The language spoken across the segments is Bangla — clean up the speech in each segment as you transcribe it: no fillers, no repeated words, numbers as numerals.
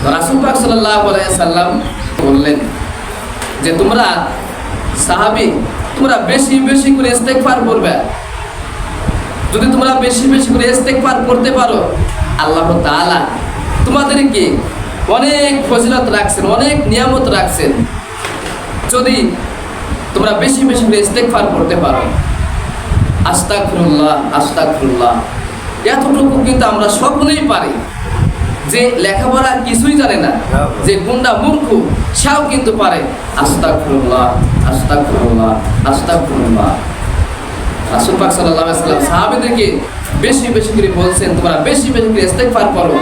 রাসূল পাক সাল্লাল্লাহু আলাইহি সাল্লাম বললেন যে তোমরা সাহাবী তোমরা বেশি বেশি করে ইস্তেগফার করবে। যদি তোমরা বেশি বেশি করে ইস্তেগফার করতে পারো, আল্লাহ তাআলা তোমাদেরকে অনেক ফজিলত রাখছেন, অনেক নিয়ামত রাখছেন। যদি তোমরা বেশি বেশি করে ইস্তেগফার করতে পারো। আস্তাগফিরুল্লাহ আস্তাগফিরুল্লাহ, এতটুকু কিন্তু আমরা সকলেই পারি। যে লেখাপড়া কিছুই জানে না, যে গুন্ডা মূর্খ, সেও কিন্তু পারে আস্তাগফিরুল্লাহ আস্তাগফিরুল্লাহ আস্তাগফিরুল্লাহ। রাসূল পাক সাল্লাল্লাহু আলাইহি ওয়াসাল্লাম সাহাবীদেরকে বেশি বেশি করে বলছেন তোমরা বেশি বেশি করে ইস্তেগফার করো।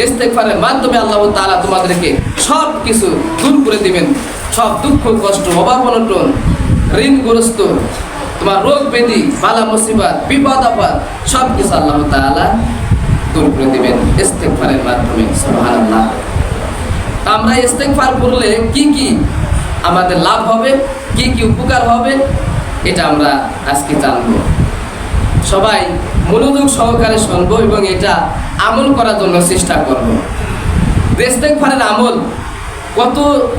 ইস্তেগফারের মাধ্যমে আল্লাহ তাআলা তোমাদেরকে সব কিছু দূর করে দিবেন। সব দুঃখ কষ্ট, অভাব অনটন, ঋণগ্রস্ত, তোমার রোগ ব্যাধি, বালা মুসিবত, বিপদ আপদ সব কিছু আল্লাহ তাআলা দূর করে দিবেন ইস্তেগফারের মাধ্যমে। সুবহানাল্লাহ। আমরা ইস্তেগফার করলে কি কি আমাদের লাভ হবে, কি কি উপকার হবে, এটা আমরা আজকে জানবো। সবাই মনোযোগ সহকারে শুনবো এবং এটা আমল করার জন্য চেষ্টা করব। ইস্তেগফারের আমল কত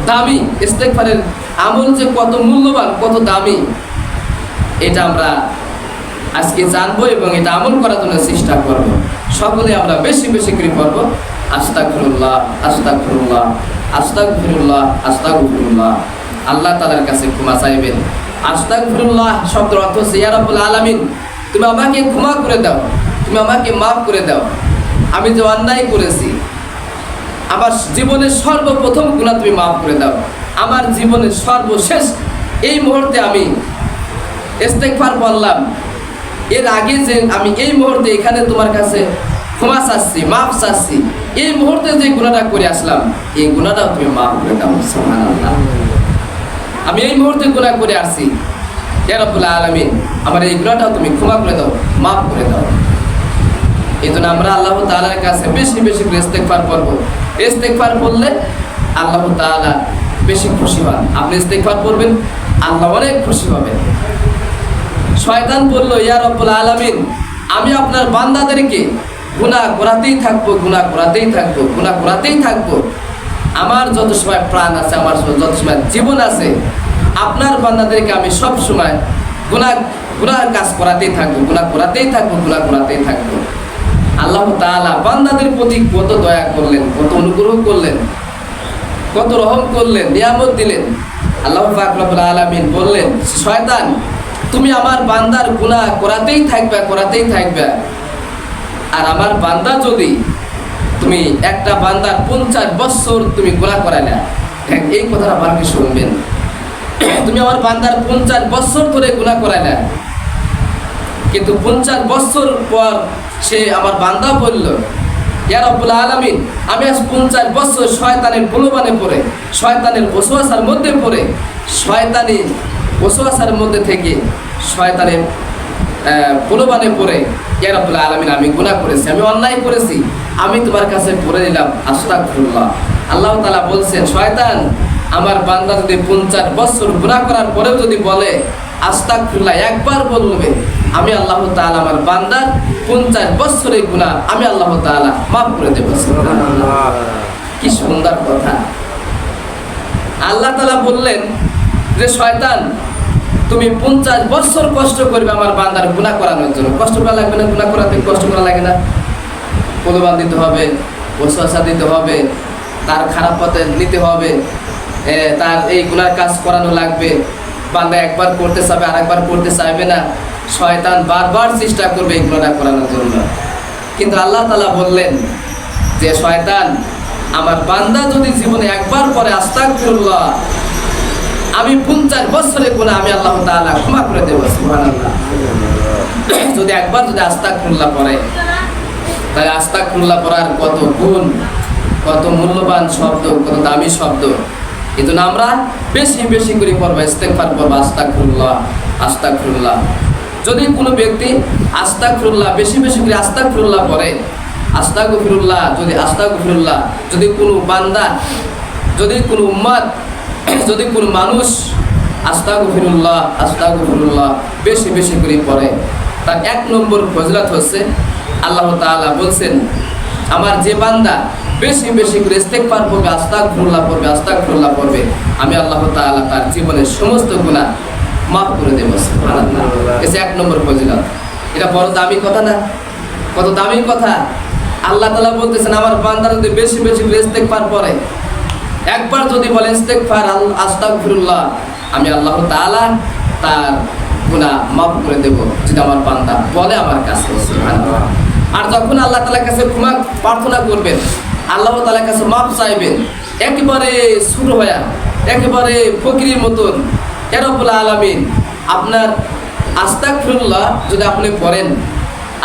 দামি, ইস্তেগফারের আমল যে কত মূল্যবান, কত দামি, এটা আমরা আজকে জানবো এবং এটা আমল করার জন্য চেষ্টা করব। সকলে আমরা বেশি বেশি করে করব আস্তাগফিরুল্লাহ আস্তাগফিরুল্লাহ আস্তাগফিরুল্লাহ আস্তাগফিরুল্লাহ। আল্লাহ তাআলার কাছে ক্ষমা চাইবেন। আস্তাগফিরুল্লাহ শব্দের অর্থ হচ্ছে ইয়া রাব্বুল আলামিন, তুমি আমাকে ক্ষমা করে দাও, তুমি আমাকে মাফ করে দাও। আমি যে অন্যায় করেছি, আমার জীবনের সর্বপ্রথম গুনাহ তুমি মাফ করে দাও। আমার জীবনের সর্বশেষ এই মুহূর্তে আমি ইস্তেগফার বললাম, এর আগে যে আমি এই মুহূর্তে এখানে তোমার কাছে ক্ষমা চাচ্ছি, মাফ চাচ্ছি, এই মুহূর্তে যে গুনাহটা করে আসলাম, এই গুনাহটাও তুমি মাফ করে দাও। সুবহানাল্লাহ। আমি এই মুহূর্তে গুনাহ করে আসছি, ইয়া রাব্বুল আলামিন আমার এই গুনাহটাও তুমি ক্ষমা করে দাও, মাফ করে দাও। এই জন্য আমরা আল্লাহ তাআলার কাছে বেশি বেশি করে ইস্তেগফার করব। ইস্তেগফার করলে আল্লাহ তাআলা বেশি খুশি হন। আপনি ইস্তেগফার করবেন, আল্লাহ অনেক খুশি হবেন। শয়তান বলল, ইয়া রাব্বুল আলামিন আমি আপনার বান্দাদেরকে গুনাহ করাতেই থাকবো, গুনাহ করাতেই থাকবো, গুনাহ করাতেই থাকবো। আমার যত সময় প্রাণ আছে, আমার যত সময় জীবন আছে, আপনার বান্দাদেরকে আমি সব সময় গুনাহর কাজ করাতেই থাকবো, গুনাহ করাতেই থাকবো, গুনাহ করাতেই থাকবো। আল্লাহ তাআলা বান্দাদের প্রতি কত দয়া করলেন, কত অনুগ্রহ করলেন, কত রহম করলেন, নিয়ামত দিলেন। আল্লাহ পাক রব্বুল আলামিন বললেন, শয়তান তুমি আমার বান্দার গুনাহ করাতেই থাকবে, করাতেই থাকবে। আর আমার বান্দা যদি তুমি একটা বান্দার 50 বছর তুমি গুনাহ করালে, এই কথাটা ভালো শুনবেন, তুমি আমার বান্দার 50 বছর ধরে গুনাহ করালে, কিন্তু 50 বছর পর সে আমার বান্দা বলল, ইয়া রাব্বুল আলামিন আমি আজ 50 বছর শয়তানের প্রলোভনে পড়ে, শয়তানের ওয়াসওয়াসার মধ্যে পড়ে, শয়তানি ওয়াসওয়াসার মধ্যে থেকে, শয়তানের প্রলোভনে পড়ে, ইয়া রাব্বুল আলামিন আমি গুনাহ করেছি, আমি অন্যায় করেছি, আমি তোমার কাছে পড়ে নিলাম আস্তাগফিরুল্লাহ। আল্লাহ তাআলা বলছেন, শয়তান আমার বান্দা যদি 50 বছর গুনাহ করার পরেও যদি বলে আস্তাগফিরুল্লাহ একবার বলবে, আমি আল্লাহ তাআলা আমার বান্দার 50 বছরের গুনাহ আমি আল্লাহ তাআলা মাফ করে দেব। সুবহানাল্লাহ। কি সুন্দর কথা। আল্লাহ তাআলা বললেন যে শয়তান তুমি 50 বছর কষ্ট করবে আমার বান্দার গুনাহ করানোর জন্য। কষ্ট করা লাগবে না? গুনাহ করাতে কষ্ট করা লাগে না? প্রলোভন দিতে হবে, ওয়াসওয়াসা দিতে হবে, তার খারাপ পথে নিতে হবে, তার এই গুনার কাজ করানো লাগবে। বান্দা একবার করতে চাইবে, আরেকবার করতে চাইবে না। শয়তান বারবার চেষ্টা করবে এই গুনাহটা করানোর জন্য। কিন্তু আল্লাহ তাআলা বললেন যে শয়তান আমার বান্দা যদি জীবনে একবার পরে আস্তাগফিরুল্লাহ, আমি 50 বছরের গুনাহ আমি আল্লাহ তাআলা ক্ষমা করে দেব। সুবহানাল্লাহ। যদি একবার যদি আস্তাগফিরুল্লাহ পড়ে, তাহলে আস্তাগফিরুল্লাহ পড়ার কত গুণ, কত মূল্যবান শব্দ, কত দামি শব্দ। এই জন্য আমরা বেশি বেশি করে পড়বো, ইস্তেগফার করবো আস্তাগফিরুল্লাহ আস্তাগফিরুল্লাহ। যদি কোনো ব্যক্তি আস্তাগফিরুল্লাহ বেশি বেশি করে আস্তাগফিরুল্লাহ পড়ে, আস্তাগফিরুল্লাহ যদি আস্তাগফিরুল্লাহ যদি কোনো বান্দা, যদি কোনো উম্মত, যদি কোনো মানুষ আস্তাগফিরুল্লাহ আস্তাগফিরুল্লাহ বেশি বেশি করে পড়ে, তার 1 নম্বর ফজিলত হচ্ছে আল্লাহ তাআলা বলছেন আমার যে বান্দা বেশি বেশি করে ইস্তেগফার করবে, আস্তাগফিরুল্লাহ পড়বে, আস্তাগফিরুল্লাহ পড়বে, আমি আল্লাহ তাআলা তার জীবনের সমস্ত গুনাহ মাফ করে দেব। সুবহানাল্লাহ। এই যে 1 নম্বর ফজিলত। এটা বড় দামি কথা না? কত দামি কথা। আল্লাহ তাআলা বলতেছেন আমার বান্দারা যদি বেশি বেশি করে ইস্তেগফার করে, একবার যদি বলে ইস্তেগফার আস্তাগফিরুল্লাহ, আমি আল্লাহ তাআলা তার গুনাহ মাফ করে দেব, যদি আমার বান্দা বলে আমার কাছে। সুবহানাল্লাহ। আর যখন আল্লাহ তাআলার কাছে ক্ষমা প্রার্থনা করবেন, আল্লাহ তাআলার কাছে মাফ চাইবেন, একেবারে ছোট হয়া, একেবারে ফকিরের মতন, ইয়া রাব্বুল আলামিন, আপনার আস্তাগফিরুল্লাহ যদি আপনি পড়েন,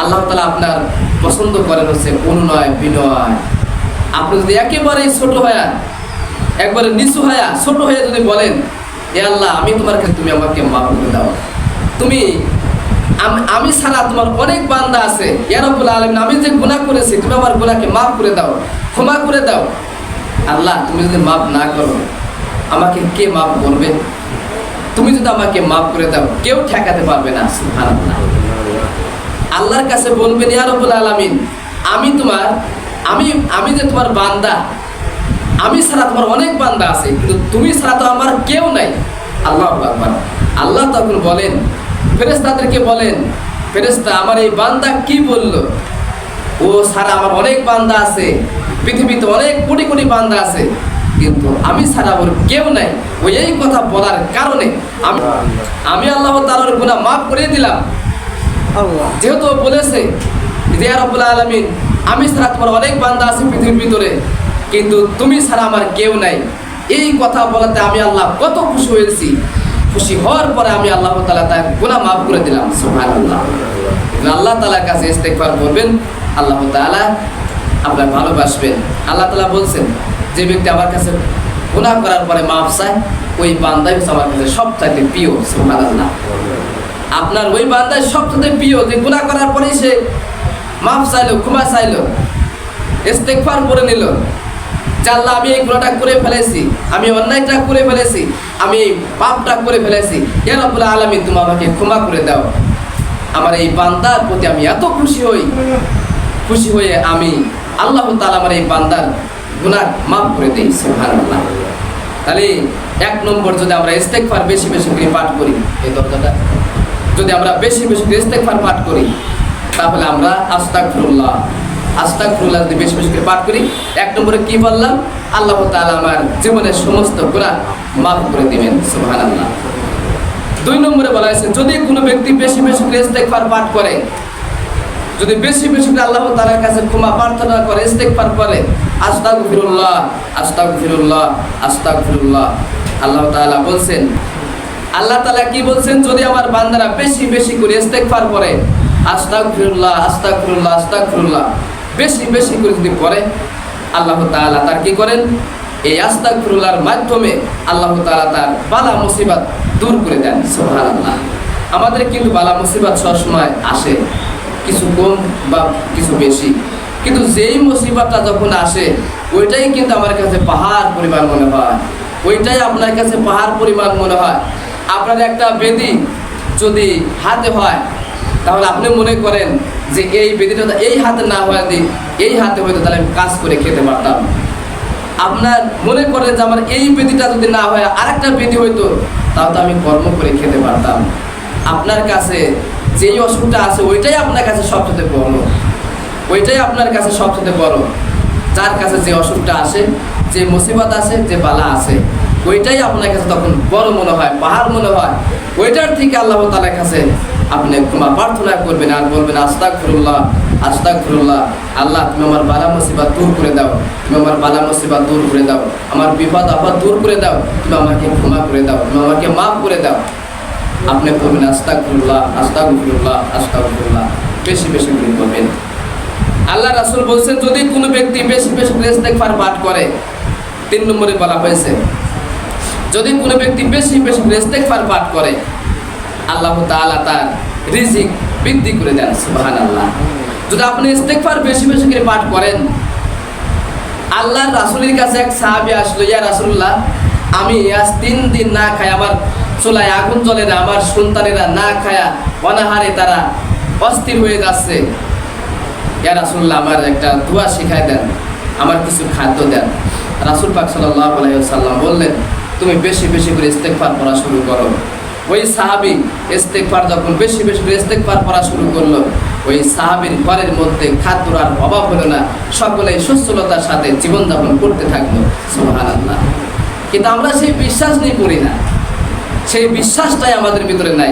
আল্লাহ তাআলা আপনার পছন্দ করেন হচ্ছে অনুনয় বিনয়। আপনি যদি একেবারে ছোট হয়া, একবারে নিচু হয়া, ছোট হয়ে যদি বলেন, এ আল্লাহ আমি তোমার কাছে, তুমি আমাকে মাফ করে দাও, তুমি আমি ছাড়া তোমার অনেক বান্দা আছে, ইয়া রাব্বুল আলামিন, আমি যে গুনাহ করেছি তুমি আমার গুনাহকে মাফ করে দাও, ক্ষমা করে দাও। আল্লাহ তুমি যদি মাফ না করো আমাকে কে মাফ করবে? তুমি যদি আমাকে মাফ করে দাও কেউ ঠেকাতে পারবে না। সুবহানাল্লাহ। আল্লাহর কাছে বলবেন, ইয়া রাব্বুল আলামিন, আমি যে তোমার বান্দা, আমি ছাড়া তোমার অনেক বান্দা আছে, কিন্তু তুমি ছাড়া তো আমার কেউ নাই। আল্লাহু আকবার। আল্লাহ তখন বলেন, ফেরেশতাদেরকে বলেন, ফেরেশতা আমার এই বান্দা কি বলল? ও ছাড়া আমার অনেক বান্দা আছে, পৃথিবীতে অনেক কোটি কোটি বান্দা আছে, কিন্তু আমি ছাড়া ওর কেউ নাই। ওই এই কথা বলার কারণে আমি আল্লাহ তাআলার গুনাহ মাফ করে দিলাম। যেহেতু বলেছে যে ইয়া রাব্বুল আলামিন, আমি ছাড়া তোমার অনেক বান্দা আছে পৃথিবীর ভিতরে, কিন্তু তুমি ছাড়া আমার কেউ নাই, এই কথা বলাতে আমি আল্লাহ কত খুশি হয়েছি। খুশি হওয়ার পরে আমি আল্লাহ তাআলা তার গুনাহ মাফ করে দিলাম। সুবহানাল্লাহ। আল্লাহ তাআলার কাছে ইস্তেগফার করবেন, আল্লাহ তাআলা আপনার ভালোবাসবেন। আল্লাহ তাআলা বলছেন, যে ব্যক্তি আমার কাছে গুনাহ করার পরে মাফ চায়, ওই বান্দাই হচ্ছে আমার কাছে সবচাইতে প্রিয়। সুবহানাল্লাহ। আপনার ওই বান্দাই সবচাইতে প্রিয়, যে গুনাহ করার পরে সে মাফ চাইলো, ক্ষমা চাইলো, ইস্তেগফার করে নিল, যে আল্লাহ আমি এই গুনাহটা করে ফেলেছি, আমি অন্যায়টা করে ফেলেছি, আমি এই পাপটা করে ফেলেছি, ইয়া রাব্বুল আলামিন তুমি আমাকে ক্ষমা করে দাও। আমার এই বান্দার প্রতি আমি এত খুশি হই, খুশি হয়ে আমি আল্লাহ তাআলা আমার এই বান্দার গুনাহ মাফ করে দেই। সুবহানাল্লাহ। তাহলে 1 নম্বর, যদি আমরা ইস্তেগফার বেশি বেশি করে পাঠ করি, এই দরজাটা যদি আমরা বেশি বেশি করে ইস্তেগফার পাঠ করি, তাহলে আমরা আস্তাগফিরুল্লাহ যদি বেশি বেশি করে পাঠ করি, 1 নম্বরে কি বললাম? আল্লাহ তাআলা আমার জীবনের সমস্ত গুনাহ মাফ করে দিবেন। সুবহানাল্লাহ। 2 নম্বরে বলা হয়েছে, যদি কোনো ব্যক্তি বেশি বেশি করে ইস্তেগফার পাঠ করে, যদি বেশি বেশি করে আল্লাহ তাআলার কাছে ক্ষমা প্রার্থনা করে, ইস্তেগফার করে, আস্তাগফিরুল্লাহ আস্তাগফিরুল্লাহ আস্তাগফিরুল্লাহ, আল্লাহ তাআলা বলছেন, আল্লাহ তাআলা কি বলছেন? যদি আমার বান্দারা বেশি বেশি করে ইস্তেগফার করে, আস্তাগফিরুল্লাহ আস্তাগফিরুল্লাহ আস্তাগফিরুল্লাহ বেশি বেশি করে যদি পড়ে, আল্লাহ তাআলা তার কি করেন? এই আস্তাগফিরুল্লাহর মাধ্যমে আল্লাহ তাআলা তার বালা মুসিবত দূর করে দেন। সুবহানাল্লাহ। আমাদের কিন্তু বালা মুসিবত সবসময় আসে, কিছু কম বা কিছু বেশি, কিন্তু যেই মুসিবতটা যখন আসে ওইটাই কিন্তু আমার কাছে পাহাড় পরিমাণ মনে হয়, ওইটাই আপনার কাছে পাহাড় পরিমাণ মনে হয়। আপনার একটা বেদি যদি হাতে হয়, তাহলে আপনি মনে করেন যে এই বেদিটা এই হাতে না হয়, এই হাতে হয়তো তাহলে আমি কাজ করে খেতে পারতাম। আপনার মনে করেন যে আমার এই বেদিটা যদি না হয়, আরেকটা বেদি হইতো, তাও তো আমি কর্ম করে খেতে পারতাম। আপনার কাছে যেই অসুখটা আছে ওইটাই আপনার কাছে সবচেয়ে বড়, ওইটাই আপনার কাছে সবচেয়ে বড়। যার কাছে যে অসুখটা আসে, যে মুসিবত আছে, যে বালা আছে, ওইটাই আপনার কাছে তখন বড় মনে হয়, পাহাড় মনে হয়। ওইটার থেকে আল্লাহ তাআলার কাছে আপনি ক্ষমা প্রার্থনা করবেন আর বলবেন, আস্তাগফিরুল্লাহ আস্তাগফিরুল্লাহ, আল্লাহ তুমি আমার বালা মুসিবত দূর করে দাও, তুমি আমার বালা মুসিবত দূর করে দাও, আমার বিপদ আপদ দূর করে দাও, তুমি আমাকে ক্ষমা করে দাও, তুমি আমাকে মাফ করে দাও। আপনি বলবেন আস্তাগফিরুল্লাহ আস্তাগফিরুল্লাহ আস্তাগফিরুল্লাহ, বেশি বেশি করে বলবেন। আল্লাহ রাসূল বলছেন, যদি কোনো ব্যক্তি বেশি বেশি করে ইস্তেগফার পাঠ করে, 3 নম্বরে বলা হয়েছে, যদি কোনো ব্যক্তি বেশি বেশি করে ইস্তেগফার পাঠ করে, আল্লাহ তাআলা তার রিজিক বৃদ্ধি করে দেন। সুবহানাল্লাহ। যদি আপনি ইস্তেগফার বেশি বেশি করে পাঠ করেন, আল্লাহর রাসূলের কাছে এক সাহাবী আসলো, ইয়া রাসূলুল্লাহ, আমি আজ 3 দিন না খাই, আমার চুলায় আগুন জ্বলে না, আমার সন্তানেরা না খায়া অনাহারে তারা অস্থির হয়ে যাচ্ছে, ইয়া রাসূলুল্লাহ আমার একটা দোয়া শিখায় দেন। আমার কিছু খাদ্য দেন। রাসূল পাক সাল্লাল্লাহু আলাইহি ওয়াসাল্লাম বললেন, তুমি বেশি বেশি করে ইস্তেগফার পড়া শুরু করো। ওই সাহাবী ইস্তেগফার যখন বেশি বেশি করে ইস্তেগফার পড়া শুরু করলো, ওই সাহাবীর ঘরের মধ্যে খাদ্যর আর অভাব হলো না, সকলেই সুস্থলতার সাথে জীবনযাপন করতে থাকলো। সুবহানাল্লাহ। কিন্তু আমরা সেই বিশ্বাস নিয়ে করি না, সেই বিশ্বাসটাই আমাদের ভিতরে নাই।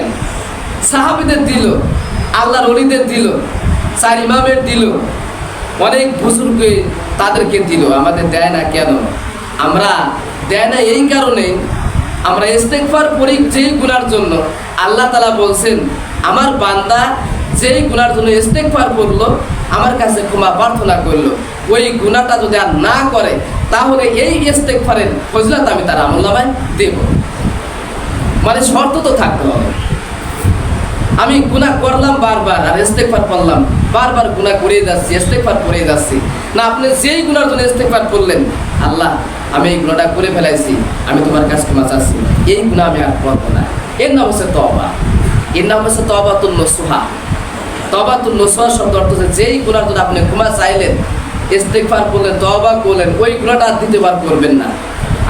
সাহাবীদের দিল, আল্লাহর ওলিদের দিল, 4 ইমামের দিল, অনেক বুজুর্গকে তাদেরকে দিল, আমাদের দেয় না কেন? আমরা দেয় না এই কারণে, আমরা ইস্তেগফার করি যেই গুনার জন্য। আল্লাহ তাআলা বলছেন, আমার বান্দা যেই গুনার জন্য ইস্তেগফার করলো, আমার কাছে ক্ষমা প্রার্থনা করলো, ওই গুনাহটা যদি আর না করে, তাহলে এই ইস্তেগফারের ফজিলত আমি তার আমলনামায় দেব। মানে শর্ত তো থাকতে হবে। আমি গুনাহ করলাম বারবার আর ইস্তেগফার করলাম, বারবার গুনাহ করে যাচ্ছি, ইস্তেগফার করে যাচ্ছি না। আপনি যেই গুনার জন্য ইস্তেগফার করলেন, আল্লাহ আমি এই গুনাহটা করে ফেলাইছি, আমি তোমার কাছে ক্ষমা চাচ্ছি, এই গুনাহ আমি আর করব না। এর নাম হচ্ছে তওবা। এর নাম হচ্ছে তওবাতুন নসুহা। তওবাতুন নসুহা শব্দ অর্থ হচ্ছে যেই গুনার জন্য আপনি ক্ষমা চাইলেন, ইস্তেগফার করলেন, তওবা করলেন, ওই গুনাহটা আর দ্বিতীয়বার করবেন না।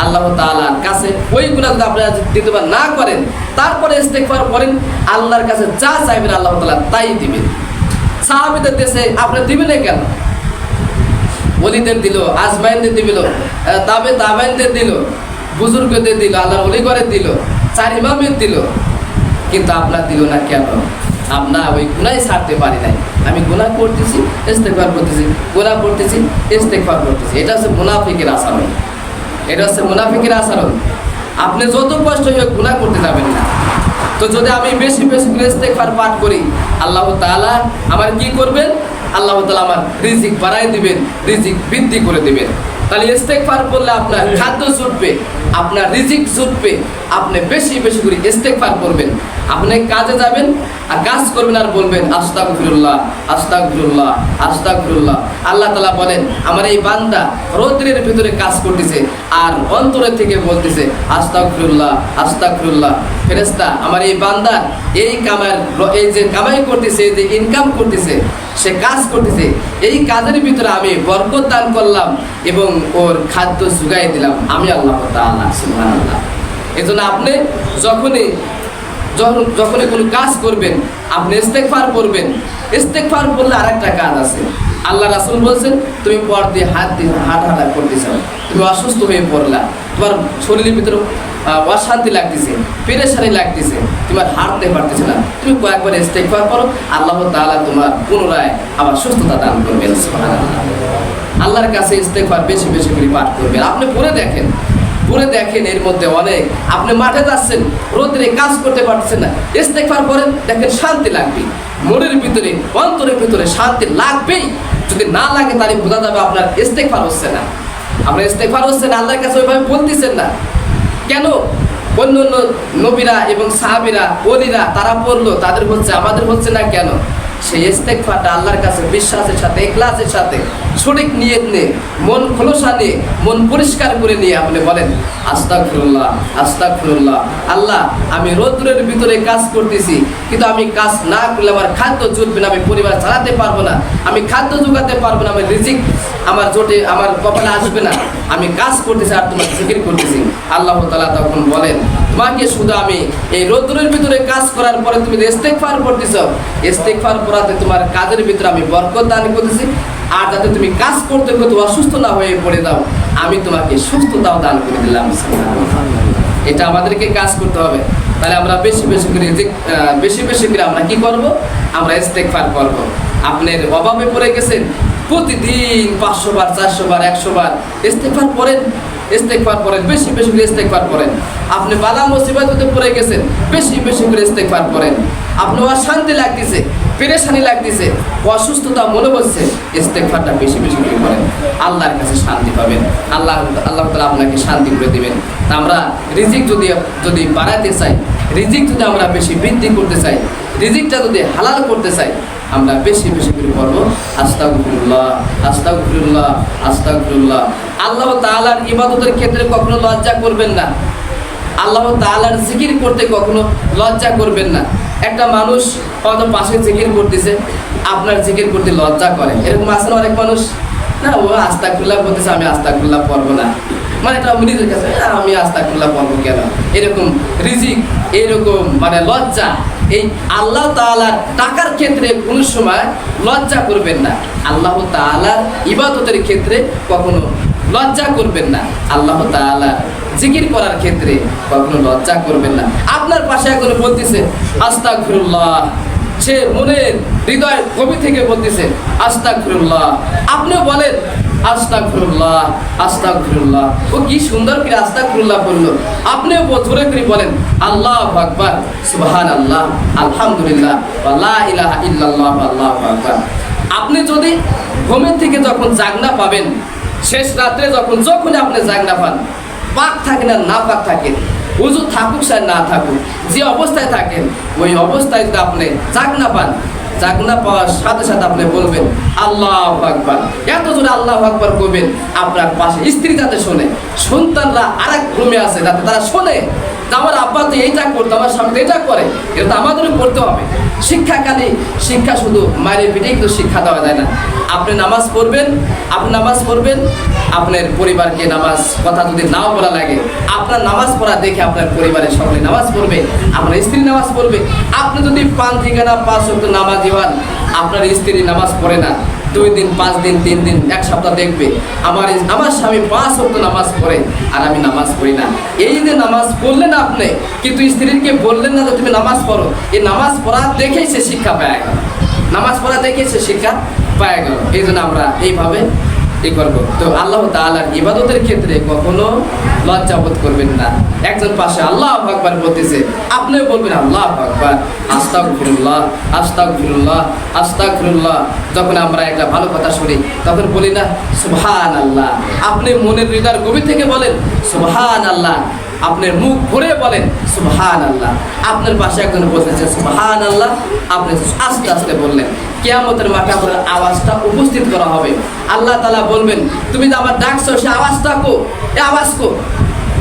আল্লাহ তাআলার কাছে ওই গুনাহ যদি আপনি দ্বিতীয়বার না করেন, তারপরে ইস্তেগফার করেন, আল্লাহর কাছে যা চাইবেন আল্লাহ তাআলা তাই দিবেন। সাহাবীদের দেশে আপনি দিবেন না কেন? ওলিদের দিল, আজমাইনদের দিল, তাবেঈনদের দিল, বুজুর্গদের দিল, আল্লাহর ওলি করে দিল, 4 ইমামের দিল, কিন্তু আপনার দিল না কেন? আমরা ওই গুনাহ ছাড়তে পারি নাই। আমি গুনাহ করতেছি, ইস্তেগফার করতেছি, গুনাহ করতেছি, ইস্তেগফার করতেছি। এটা হচ্ছে মুনাফিকের আচরণ। এটা হচ্ছে মুনাফিকের আচরণ। আপনি যত কষ্ট হয়ে গুনাহ করতে যাবেন না। তো যদি আমি বেশি বেশি করে ইস্তেগফার পাঠ করি, আল্লাহ তাআলা আমার কি করবেন? আল্লাহ তাআলা আমার রিজিক বাড়াই দিবেন, রিজিক বৃদ্ধি করে দিবেন। তাহলে ইস্তেগফার করলে আপনার খাদ্য জুটবে, আপনার রিজিক জুটবে। আপনি বেশি বেশি করে ইস্তেগফার করবেন। আপনি কাজে যাবেন আর কাজ করবেন আর বলবেন আস্তাগফিরুল্লাহ, আস্তাগফিরুল্লাহ, আস্তাগফিরুল্লাহ। আল্লাহ তাআলা বলেন, আমার এই বান্দা রৌদ্রের ভিতরে কাজ করতেছে আর অন্তরে থেকে বলতেছে আস্তাগফিরুল্লাহ, আস্তাগফিরুল্লাহ। ফেরেশতা আমার এই বান্দা এই যে কামাই করতেছে, এই যে ইনকাম করতেছে, সে কাজ করতেছে, এই কাজের ভিতরে আমি বরকত দান করলাম এবং ওর খাদ্য জুগাই দিলাম, আমি আল্লাহ তাআলা। সুবহানাল্লাহ। এজন্য আপনি যখনই কোনো কাজ করবেন, আপনি ইস্তেগফার করবেন। ইস্তেগফার করলে আরেকটা কাজ আছে। আল্লাহ রাসূল বলছেন, তুমি পর দিয়ে হাঁটা করতেছ, তুমি অসুস্থ হয়ে পড়লা, তোমার শরীরের ভিতরে অশান্তি লাগতেছে, পেরেশানি লাগতেছে, তোমার হাঁটতে পারতেছে না, তুমি কয়েকবার ইস্তেগফার করো, আল্লাহ তাআলা তোমার পুনরায় আবার সুস্থতা দান করবেন। সুবহানাল্লাহ। আল্লাহর কাছে ইস্তেগফার বেশি বেশি করে পাঠ করবেন। আপনি পড়ে দেখেন, এর মধ্যে অনেক। আপনি মাঠে যাচ্ছেন, রোদে কাজ করতে পারছেন না, ইস্তেগফার করেন, দেখেন শান্তি লাগবে। মনের ভিতরে, অন্তরের ভিতরে শান্তি লাগবেই। যদি না লাগে তাহলে বোঝা যাবে আপনার ইস্তেগফার হচ্ছে না। আপনার ইস্তেগফার হচ্ছে না, আল্লাহর কাছে ওইভাবে বলতেছেন না। কেন? অন্য অন্য নবীরা এবং সাহাবীরা, ওলিরা তারা পড়লো, তাদের হচ্ছে, আমাদের হচ্ছে না কেন? সেই ইস্তেগফারটা আল্লাহর কাছে বিশ্বাসের সাথে, ইখলাসের সাথে, সঠিক নিয়ত নিয়ে, মন খোলসা নিয়ে, মন পরিষ্কার করে নিয়ে আপনি বলেন আস্তাগফিরুল্লাহ, আস্তাগফিরুল্লাহ। আল্লাহ আমি রৌদ্রের ভিতরে কাজ করতেছি, কিন্তু আমি কাজ না করলে আমার খাদ্য জুটবে না, আমি পরিবার চালাতে পারবো না, আমি খাদ্য জোগাতে পারবো না, আমার রিজিক আমার জোটে, আমার কপালে আসবে না। আমি কাজ করতেছি আর তোমার জিকির করতেছি। আল্লাহ তাআলা তখন বলেন, তোমাকে শুধু আমি এই রৌদ্রের ভিতরে কাজ করার পরে তুমি ইস্তেগফার করতেছ, ইস্তেগফার করাতে তোমার কাজের ভিতরে আমি বরকত দান করতেছি। আর যাতে তুমি কাজ করতে করতে অসুস্থ না হয়ে পড়ে দাও, আমি তোমাকে সুস্থতাও দান করে দিলাম। এটা আমাদেরকে কাজ করতে হবে। তাহলে আমরা বেশি বেশি করে আমরা কি করব? আমরা ইস্তেগফার করব। আপনার অভাবে পড়ে গেছেন, প্রতিদিন 500 বার, 400 বার, 100 বার ইস্তেগফার করেন, ইস্তেগফার করেন, বেশি বেশি করে ইস্তেগফার করেন। আপনি বালা মুসিবতে পড়ে গেছেন, বেশি বেশি করে ইস্তেগফার করেন। আপনি অশান্তি লাগতেছে, পেরেশানি লাগতেছে, অসুস্থতা মনে হচ্ছে, ইস্তেগফারটা বেশি বেশি করে করেন। আল্লাহর কাছে শান্তি পাবেন, আল্লাহ তাআলা আপনাকে শান্তি করে দিবেন। তা আমরা রিজিক যদি বাড়াতে চাই, রিজিক যদি আমরা বেশি বৃদ্ধি করতে চাই, রিজিকটা যদি হালাল করতে চাই, আমরা বেশি বেশি করে পড়ব আস্তাগফিরুল্লাহ, আস্তাগফিরুল্লাহ, আস্তাগফিরুল্লাহ। আল্লাহ তাআলার ইবাদতের ক্ষেত্রে কখনো লজ্জা করবেন না। আল্লাহ তাআলার জিকির করতে কখনো লজ্জা করবেন না। একটা মানুষ হয়তো পাশে জিকির করতেছে, আপনার জিকির করতে লজ্জা করে, এরকম আছে না অনেক মানুষ? না ও আস্তাগফিরুল্লাহ বলতেছে, আমি আস্তাগফিরুল্লাহ পড়বো না, মানে এটা নিজের কাছে আমি আস্তাগফিরুল্লাহ পড়বো কেন, এরকম রিজিক, এরকম মানে লজ্জা। এই আল্লাহ তাআলার টাকার ক্ষেত্রে কোনো সময় লজ্জা করবেন না, আল্লাহ তাআলার ইবাদতের ক্ষেত্রে কখনো লজ্জা করবেন না, আল্লাহ তাআলা জিকির করার ক্ষেত্রে কখনো লজ্জা করবেন না। আপনার পাশে একজন বলতেছে আস্তাগফিরুল্লাহ, সে মনের হৃদয় কবি থেকে বলতেছে আস্তাগফিরুল্লাহ, আপনিও বলেন আস্তাগফিরুল্লাহ আস্তাগফিরুল্লাহ। ও কি সুন্দর করে আস্তাগফিরুল্লাহ বললো, আপনিও জোরে করে বলেন আল্লাহু আকবার, সুবহানাল্লাহ, আলহামদুলিল্লাহ, ওয়া লা ইলাহা ইল্লাল্লাহ, আল্লাহু আকবার। আপনি যদি ঘুমের থেকে যখন জাগনা পাবেন, শেষ রাত্রে যখন আপনি জাগনা পান, পাক থাকেন আর না পাক থাকেন, ওযু থাকুক আর না থাকুক, যে অবস্থায় থাকেন ওই অবস্থায় যদি আপনি জাগনা পান, জাগনা পাওয়ার সাথে সাথে আপনি বলবেন আল্লাহু আকবার। এত জোরে আল্লাহু আকবার করবেন, আপনার পাশে স্ত্রী যাতে শোনে, সন্তানরা আরেক রুমে আছে যাতে তারা শোনে আমার আব্বা তো এইটা করতো, আমার স্বামী তো এটা করে, এটা তো আমাদেরও করতে হবে। শিক্ষাকালে শিক্ষা শুধু মায়ের পিঠেই কিন্তু শিক্ষা দেওয়া যায় না। আপনি নামাজ পড়বেন, আপনার পরিবারকে নামাজ কথা যদি নাও বলা লাগে, আপনার নামাজ পড়া দেখে আপনার পরিবারের সকলে নামাজ পড়বে, আপনার স্ত্রী নামাজ পড়বে। আপনি যদি 5 ঠিকানা 5 ওয়াক্ত নামাজি হন, আপনার স্ত্রী নামাজ পড়ে না, 2 দিন 5 দিন 3 দিন 1 সপ্তাহ দেখবে আমার স্বামী 5 ওয়াক্ত নামাজ পড়ে আর আমি নামাজ পড়ি না। এই যে নামাজ পড়লেন আপনি, কিন্তু স্ত্রীকে বললেন না যে তুমি নামাজ পড়ো, এই নামাজ পড়া দেখেই সে শিক্ষা পায় গেল, নামাজ পড়া দেখেই সে শিক্ষা পায় গেল। এই জন্য আমরা এইভাবে করব। তো আল্লাহ তাআলার ইবাদতের ক্ষেত্রে কখনো লজ্জা বোধ করবেন না। একজন পাশে আল্লাহু আকবার বলতেছে, আপনিও বলবেন আল্লাহু আকবার, আস্তাগফিরুল্লাহ আস্তাগফিরুল্লাহ আস্তাগফিরুল্লাহ। যখন আমরা একটা ভালো কথা শুনি তখন বলি না সুবহানাল্লাহ, আপনি মনের হৃদয়ের গভীর থেকে বলেন সুবহানাল্লাহ, আপনার মুখ ভরে বলেন সুবহানাল্লাহ। আপনার পাশে একজন বলতেছে সুবহানাল্লাহ, আপনি আস্তে আস্তে বললেন। কিয়ামতের মাঠে আপনার আওয়াজটা উপস্থিত করা হবে, আল্লাহ তাআলা বলবেন তুমি তো আমার ডাকছো, সে আওয়াজটা কো, এই আওয়াজ কো।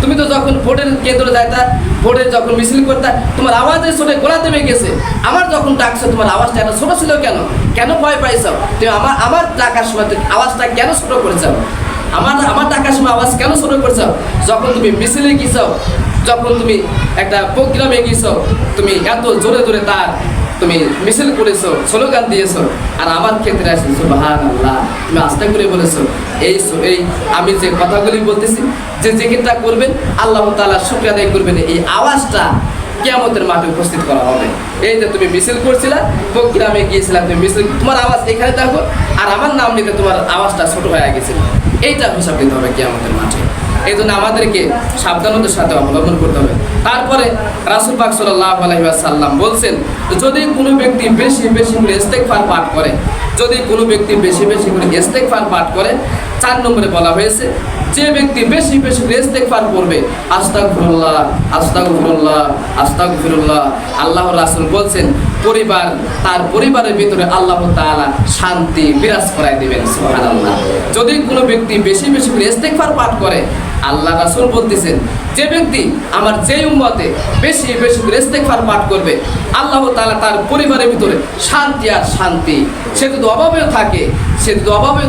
তুমি তো যখন ভোটের কেন্দ্রে যাইতা, ভোটের যখন মিছিল করতা, তোমার আওয়াজের শুনে গোলা দেবে গেছে। আমার যখন ডাকছো তোমার আওয়াজটা এত ছোট ছিল কেন, কেন ভয় পাইছো তুমি? আমার ডাকার সময় আওয়াজটা কেন ছোট করেছো? আমার ডাকার সময় আওয়াজ কেন ছোট করছো? যখন তুমি মিছিলে গিয়েছো, যখন তুমি একটা প্রোগ্রামে গিয়েছো, তুমি এত জোরে জোরে তার তুমি মিছিল করেছো, স্লোগান দিয়েছো, আর আমার ক্ষেত্রে আসে সুবহানাল্লাহ, তুমি আস্তে করে বলেছো। এই আমি যে কথাগুলি বলতেছি, যে জিকিরটা করবেন, আল্লাহ তাআলা শুকরিয়া আদায় করবেন, এই আওয়াজটা কিয়ামতের মাঠে উপস্থিত করা হবে। এই যে তুমি মিছিল করছিলা, প্রোগ্রামে গিয়েছিলা, তুমি মিছিল, তোমার আওয়াজ এখানে থাকো, আর আমার নাম নিতে তোমার আওয়াজটা ছোট হয়ে গেছিল। এইটা হিসাব দিতে হবে কিয়ামতের মাঠে। এই জন্য আমাদেরকে সাবধানতার সাথে অবলম্বন করতে হবে। তারপরে রাসূল পাক সাল্লাল্লাহু আলাইহি ওয়াসাল্লাম বলছেন, যদি কোনো ব্যক্তি বেশি বেশি করে ইস্তেগফার পাঠ করে, যদি কোনো ব্যক্তি বেশি বেশি করে ইস্তেগফার পাঠ করে, 4 নম্বরে বলা হয়েছে, যে ব্যক্তি বেশি বেশি করে ইস্তেগফার করবে, আস্তাগফিরুল্লাহ আস্তাগফিরুল্লাহ আস্তাগফিরুল্লাহ, আল্লাহর রাসূল বলছেন তার পরিবারের ভিতরে আল্লাহ তাআলা শান্তি বিরাজ করায় দিবেন। সুবহানাল্লাহ। যদি কোনো ব্যক্তি বেশি বেশি করে ইস্তেগফার পাঠ করে, আল্লাহ রাসূল বলতেছেন, যে ব্যক্তি আমার যেই উম্মতে বেশি বেশি করে ইস্তেগফার পাঠ করবে, আল্লাহ তাআলা তার পরিবারের ভিতরে শান্তি আর শান্তি। সে যদি অভাবেও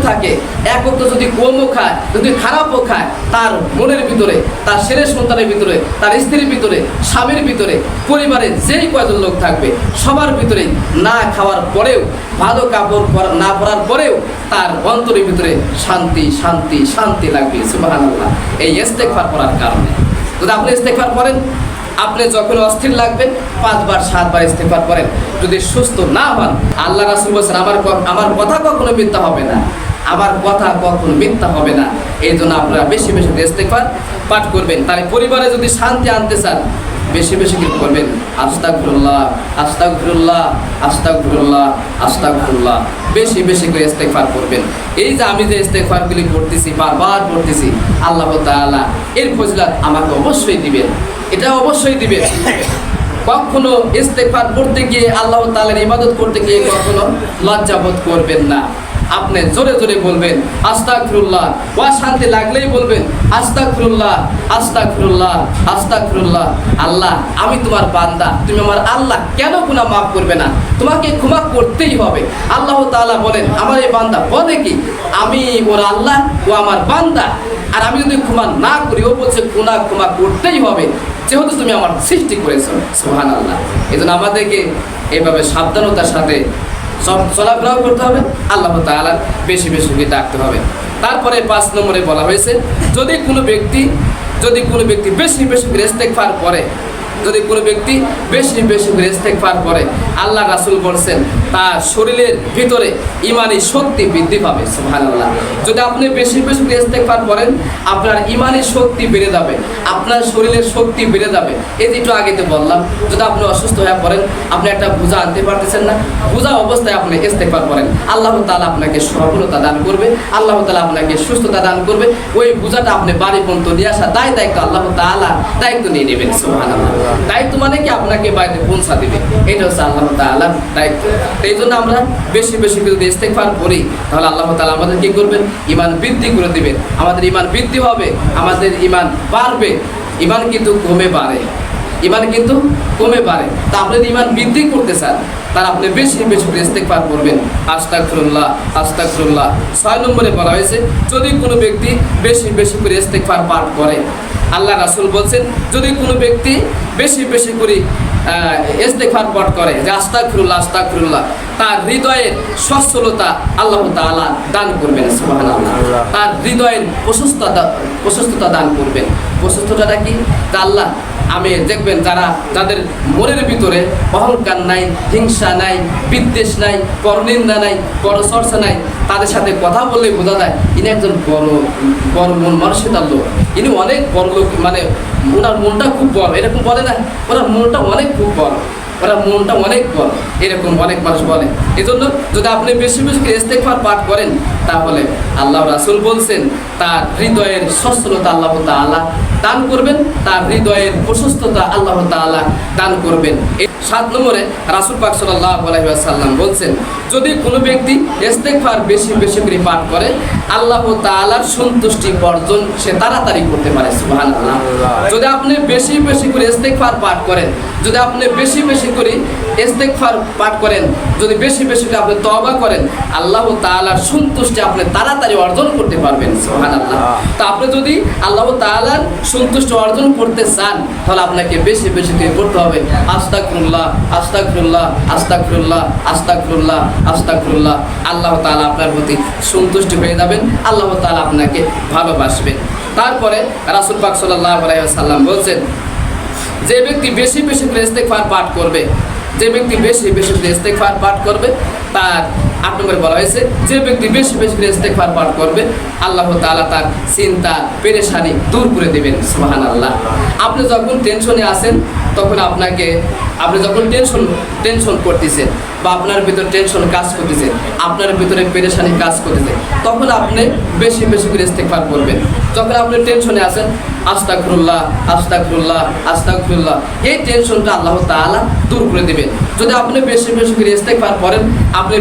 থাকে, এক ওয়াক্ত যদি কমও খায়, যদি খারাপও খায়, তার মনের ভিতরে, তার ছেলে সন্তানের ভিতরে, তার স্ত্রীর ভিতরে, স্বামীর ভিতরে, পরিবারের যেই কয়জন লোক থাকবে সবার ভিতরে না খাওয়ার পরেও, ভালো কাপড় না পরার পরেও তার অন্তরের ভিতরে শান্তি শান্তি শান্তি লাগবে। সুবহানাল্লাহ। এই ইস্তেগফার করার কারণে যদি আপনি ইস্তেগফার করেন, আপনি যখন অস্থির লাগবে 5 বার 7 বার ইস্তেগফার করেন, যদি সুস্থ না হন, আল্লাহ রাসূল বলেছেন আমার কথা কখনো মিথ্যা হবে না, আমার কথা কখনো মিথ্যা হবে না। এই জন্য আপনারা বেশি বেশি ইস্তেগফার পাঠ করবেন। তাই পরিবারে যদি শান্তি আনতে চান, বেশি বেশি কি করবেন, আস্তাগফিরুল্লাহ আস্তাগফিরুল্লাহ আস্তাগফিরুল্লাহ আস্তাগফিরুল্লাহ, বেশি বেশি করে ইস্তেগফার করবেন। এই যে আমি যে ইস্তেগফারগুলি করতেছি, বারবার করতেছি, আল্লাহ তাআলা এর ফজিলত আমাকে অবশ্যই দিবেন, এটা অবশ্যই দিবেন। কখনো ইস্তেগফার করতে গিয়ে, আল্লাহ তাআলার ইবাদত করতে গিয়ে কখনো লজ্জা বোধ করবেন না। আপনি জোরে জোরে বলবেন আস্তাগফিরুল্লাহ। অশান্তি লাগলেই বলবেন আস্তাগফিরুল্লাহ, আস্তাগফিরুল্লাহ, আস্তাগফিরুল্লাহ। আল্লাহ আমি তোমার বান্দা, তুমি আমার আল্লাহ, কেন গুনাহ মাফ করবে না? তোমাকে ক্ষমা করতেই হবে। আল্লাহ তাআলা বলেন আমার এই বান্দা বলে কি আমি ওর আল্লাহ, ও আমার বান্দা, আর আমি যদি ক্ষমা না করি ও বলছে গুনাহ ক্ষমা করতেই হবে, যেহেতু তুমি আমার সৃষ্টি করেছো। সুবহানাল্লাহ। এই জন্য আমাদেরকে এইভাবে সাবধানতার সাথে সব চলাফেরাও করতে হবে, আল্লাহ তাআলা বেশি বেশি ডাকতে হবে। তারপরে 5 নম্বরে বলা হয়েছে যদি কোনো ব্যক্তি বেশি বেশি করে ইস্তেগফার করে, যদি কোনো ব্যক্তি বেশি বেশি করে ইস্তেগফার করে, আল্লাহ রাসূল বলছেন তার শরীরের ভিতরে ঈমানি শক্তি বৃদ্ধি পাবে। সুবহানাল্লাহ। যদি আপনি বেশি বেশি করে ইস্তেগফার করেন আপনার ঈমানি শক্তি বেড়ে যাবে, আপনার শরীরের শক্তি বেড়ে যাবে। এই যে একটু আগে তো বললাম, যদি আপনি অসুস্থ হয়ে পড়েন, আপনি একটা বোঝা আনতে পারতেছেন না, বোঝা অবস্থায় আপনি ইস্তেগফার করেন, আল্লাহ তাআলা আপনাকে সফলতা দান করবে, আল্লাহ তাআলা আপনাকে সুস্থতা দান করবে। ওই বোঝাটা আপনি বাড়ি পর্যন্ত নিয়ে আসা দায়িত্ব আল্লাহ তাআলা দায়িত্ব নিয়ে নেবেন। সুবহানাল্লাহ। দায়িত্ব মানে কি আপনাকে বাড়িতে পৌঁছা দিবে, এটা হচ্ছে আল্লাহ তাআলার দায়িত্ব। এই জন্য আমরা বেশি বেশি করে যদি ইস্তেগফার করি তাহলে আল্লাহ তাআলা আমাদের কি করবেন, ঈমান বৃদ্ধি করে দিবেন। আমাদের ঈমান বৃদ্ধি হবে, আমাদের ঈমান বাড়বে। ঈমান কিন্তু কমে বাড়ে, ঈমান কিন্তু কমে বাড়ে। তা আপনি যদি ঈমান বৃদ্ধি করতে চান তার আপনি বেশি বেশি করে ইস্তেগফার করবেন আস্তাগফিরুল্লাহ, আস্তাগফিরুল্লাহ। 6 নম্বরে বলা হয়েছে যদি কোনো ব্যক্তি বেশি বেশি করে ইস্তেগফার পাঠ করে, আল্লাহ রাসূল বলছেন যদি কোনো ব্যক্তি বেশি বেশি করে ইস্তেগফার পাঠ করে যে আস্তাগফিরুল্লাহ, আস্তাগফিরুল্লাহ, তার হৃদয়ের সচ্ছলতা আল্লাহ তাআলা দান করবেন। সুবহানাল্লাহ। তার হৃদয়ের প্রশস্ততা দান করবেন। প্রশস্ততাটা কি? আল্লাহ আমি দেখবেন যাদের মনের ভিতরে অহংকার নাই, হিংসা নাই, বিদ্বেষ নাই, পরনিন্দা নাই, পরচর্চা নাই, তাদের সাথে কথা বললে বোঝা যায় ইনি একজন বড় মন মানসিকতার লোক, ইনি অনেক বড় লোক, মানে ওনার মনটা খুব বড়, এরকম বলে না, ওনার মনটা অনেক খুব বড়, ওনার মনটা অনেক বড়, এরকম অনেক মানুষ বলে। এই জন্য যদি আপনি বেশি বেশি করে ইস্তেগফার পাঠ করেন তাহলে আল্লাহ রাসূল বলছেন তার হৃদয়ের সচ্ছলতা আল্লাহ তাআলা দান করবেন, তার হৃদয়ের প্রশস্ততা আল্লাহ তাআলা দান করবেন। 7 নম্বরে রাসূল পাক সাল্লাল্লাহু আলাইহি ওয়াসাল্লাম বলছেন যদি কোনো ব্যক্তি ইস্তেগফার বেশি বেশি করে পাঠ করে আল্লাহ তাআলার সন্তুষ্টি অর্জন সে তাড়াতাড়ি করতে পারে। সুবহানাল্লাহ। যদি আপনি বেশি বেশি করে ইস্তেগফার পাঠ করেন, যদি আপনি বেশি বেশি করে ইস্তেগফার পাঠ করেন, যদি বেশি বেশি করে আপনি তওবা করেন, আল্লাহ তাআলার সন্তুষ্টি আপনি তাড়াতাড়ি অর্জন করতে পারবেন। সুবহানাল্লাহ। তা আপনি যদি আল্লাহ তাআলার সন্তুষ্টি অর্জন করতে চান তাহলে আপনাকে বেশি বেশি করে করতে হবে আস্তাগফিরুল্লাহ, আস্তাগফিরুল্লাহ, আস্তাগফিরুল্লাহ, আস্তাগফিরুল্লাহ, আস্তাগফিরুল্লাহ। আল্লাহ তাআলা আপনার প্রতি সন্তুষ্ট হয়ে যাবেন, আল্লাহ তাআলা আপনাকে ভালোবাসবেন। তারপরে রাসূল পাক সাল্লাল্লাহু আলাইহি ওয়াসাল্লাম বলেন যে ব্যক্তি বেশি বেশি করে ইস্তেগফার পাঠ করবে, যে ব্যক্তি বেশি বেশি করে ইস্তেগফার পাঠ করবে তার 8 নম্বরে বলা হয়েছে যে ব্যক্তি বেশি বেশি করে ইস্তেগফার পাঠ করবে আল্লাহ তাআলা তার চিন্তা পেরেশানি দূর করে দেবেন। সুবহানাল্লাহ। আপনি যখন টেনশনে আছেন তখন আপনি যখন টেনশন করতেছেন বা আপনার ভিতরে টেনশন কাজ করতেছে, আপনার ভিতরে পেরেশানি কাজ করতেছে, তখন আপনি বেশি বেশি করে ইস্তেগফার করবেন। যখন আপনি টেনশনে আছেন আস্তাগফিরুল্লাহ, আস্তাগফিরুল্লাহ, আস্তাগফিরুল্লাহ, এই টেনশনটা আল্লাহ তাআলা দূর করে দিবেন। যদি আপনি বেশি বেশি করে ইস্তেগফার করেন, আপনি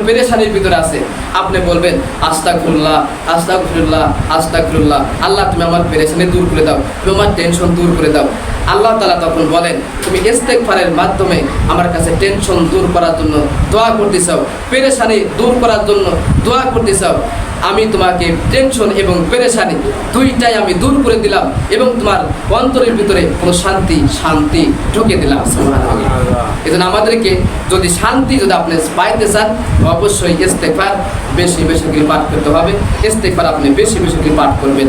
পেরেশানির ভিতরে আছে, আপনি বলবেন আস্তাগফিরুল্লাহ, আস্তাগফিরুল্লাহ, আস্তাগফিরুল্লাহ, আল্লাহ তুমি আমার পেরেশানি দূর করে দাও, তুমি আমার টেনশন দূর করে দাও। আল্লাহ তাআলা তখন বলেন তুমি ইস্তেগফারের মাধ্যমে আমার কাছে টেনশন দূর করার জন্য দোয়া করতে চাও, পেরেশানি দূর করার জন্য দোয়া করতে চাও, আমি তোমাকে টেনশন এবং পেরেশানি দুইটাই আমি দূর করে দিলাম এবং তোমার অন্তরের ভিতরে কোনো শান্তি ঢুকে দিলাম। সুবহানাল্লাহ। এজন্য আমাদেরকে যদি শান্তি আপনি পাইতে চান অবশ্যই ইস্তেগফার বেশি বেশি করে পাঠ করতে হবে। ইস্তেগফার আপনি বেশি বেশি করে পাঠ করবেন।